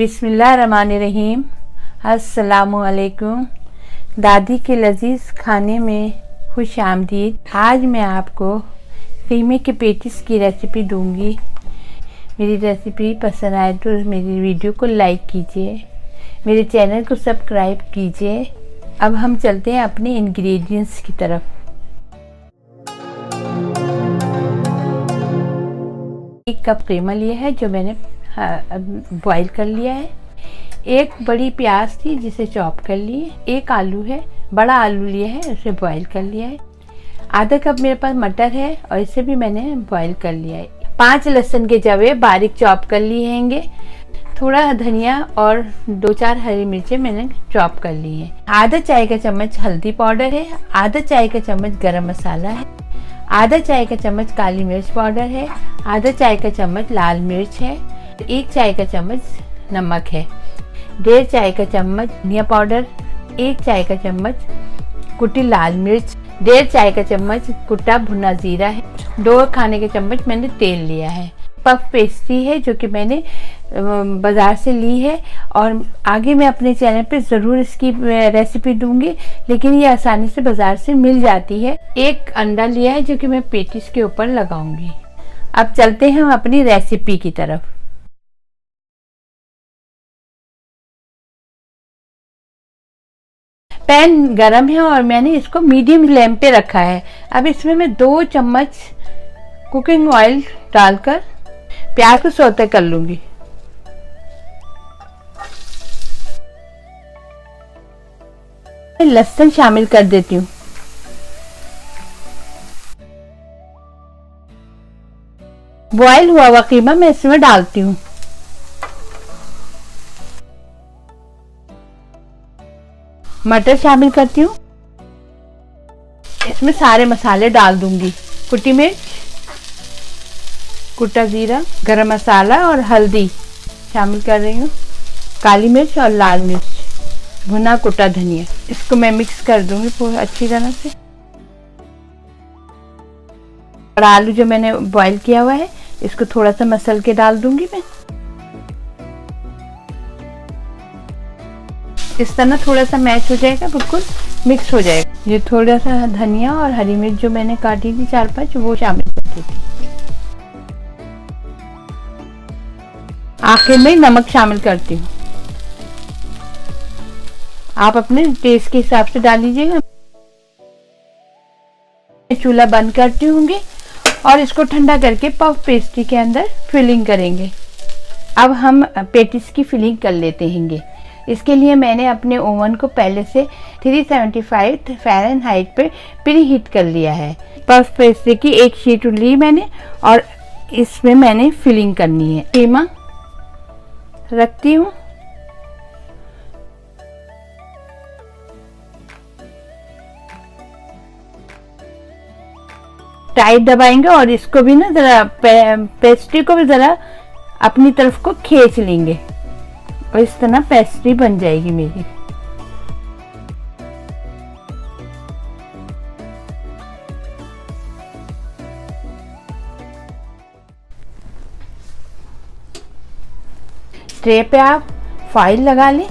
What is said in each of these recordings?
बिस्मिल्लाहिर्रहमानिर्रहीम। अस्सलामुअलैकुम। दादी के लजीज़ खाने में खुश आमदीद। आज मैं आपको कीमे के पेटिस की रेसिपी दूंगी। मेरी रेसिपी पसंद आए तो मेरी वीडियो को लाइक कीजिए, मेरे चैनल को सब्सक्राइब कीजिए। अब हम चलते हैं अपने इंग्रेडिएंट्स की तरफ। एक कप कीमा लिया है जो मैंने बॉईल कर लिया है। एक बड़ी प्याज थी जिसे चॉप कर लिए। एक आलू है, बड़ा आलू लिया है, उसे बॉईल कर लिया है। आधा कप मेरे पास मटर है और इसे भी मैंने बॉईल कर लिया है। 5 लहसुन के जवे बारीक चॉप कर लिए हैंगे। थोड़ा धनिया और 2-4 हरी मिर्चें मैंने चॉप कर ली हैं। आधा चाय का चम्मच हल्दी पाउडर है, आधा चाय का चम्मच गरम मसाला है, आधा चाय का चम्मच काली मिर्च पाउडर है, आधा चाय का चम्मच लाल मिर्च है, 1 चाय का चम्मच नमक है, 1.5 चाय का चम्मच धनिया पाउडर, 1 चाय का चम्मच कुटी लाल मिर्च, 1.5 चाय का चम्मच कुटा भुना जीरा है, 2 खाने के चम्मच मैंने तेल लिया है। पफ पेस्ट्री है जो कि मैंने बाज़ार से ली है और आगे मैं अपने चैनल पे ज़रूर इसकी रेसिपी दूंगी, लेकिन ये आसानी से बाज़ार से मिल जाती है। 1 अंडा लिया है जो कि मैं पेटिस के ऊपर लगाऊंगी। अब चलते हैं हम अपनी रेसिपी की तरफ। पैन गरम है और मैंने इसको मीडियम फ्लेम पे रखा है। अब इसमें मैं 2 चम्मच कुकिंग ऑयल डालकर प्याज को सौते कर लूंगी। लहसुन शामिल कर देती हूँ। बॉयल हुआ हुआ कीमा मैं इसमें डालती हूँ। मटर शामिल करती हूँ। इसमें सारे मसाले डाल दूंगी। कुटी मिर्च, कुटा जीरा, गरम मसाला और हल्दी शामिल कर रही हूँ, काली मिर्च और लाल मिर्च, भुना कुटा धनिया। इसको मैं मिक्स कर दूंगी पूरी अच्छी तरह से। और आलू जो मैंने बॉईल किया हुआ है इसको थोड़ा सा मसल के डाल दूंगी मैं। इस तरह थोड़ा सा मैच हो जाएगा, बिल्कुल मिक्स हो जाएगा। ये थोड़ा सा धनिया और हरी मिर्च जो मैंने काटी थी 4-5 वो शामिल करती थी। आखिर में नमक शामिल करती हूँ। आप अपने टेस्ट के हिसाब से डाल लीजिएगा। चूल्हा बंद करती होंगी और इसको ठंडा करके पफ पेस्ट्री के अंदर फिलिंग करेंगे। अब हम पेटिस की फिलिंग कर लेते हैंगे। इसके लिए मैंने अपने ओवन को पहले से 375 फ़ारेनहाइट पे प्री हीट कर लिया है। पफ पेस्ट्री की एक शीट ली मैंने और इसमें मैंने फिलिंग करनी है। कीमा रखती हूँ। टाइट दबाएंगे और इसको भी ना जरा पेस्ट्री को भी जरा अपनी तरफ को खींच लेंगे और इस तरह पेस्ट्री बन जाएगी मेरी। ट्रे पे आप फाइल लगा लें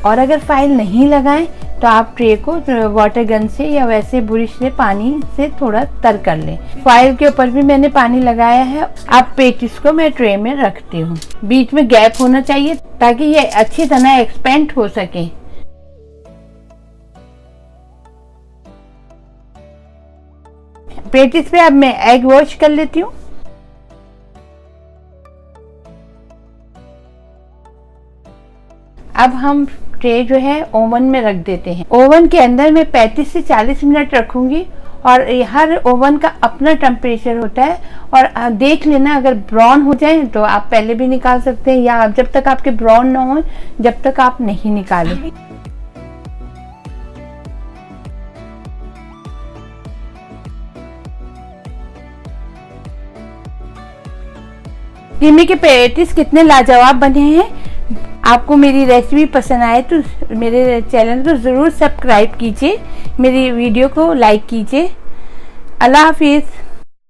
और अगर फाइल नहीं लगाएं तो आप ट्रे को वाटर गन से या वैसे ब्रश से पानी से थोड़ा तर कर लें। फाइल के ऊपर भी मैंने पानी लगाया है। अब पेटिस को मैं ट्रे में रखती हूँ। बीच में गैप होना चाहिए ताकि ये अच्छी तरह एक्सपेंड हो सके। पेटिस पे अब मैं एग वॉश कर लेती हूँ। अब हम ट्रे जो है ओवन में रख देते हैं। ओवन के अंदर मैं 35 से 40 मिनट रखूंगी और हर ओवन का अपना टेम्परेचर होता है। और देख लेना, अगर ब्राउन हो जाए तो आप पहले भी निकाल सकते हैं या जब तक आपके ब्राउन ना हो जब तक आप नहीं निकालें। कीमे के पेटिस कितने लाजवाब बने हैं। आपको मेरी रेसिपी पसंद आए तो मेरे चैनल को ज़रूर सब्सक्राइब कीजिए, मेरी वीडियो को लाइक कीजिए। अल्लाह हाफिज़।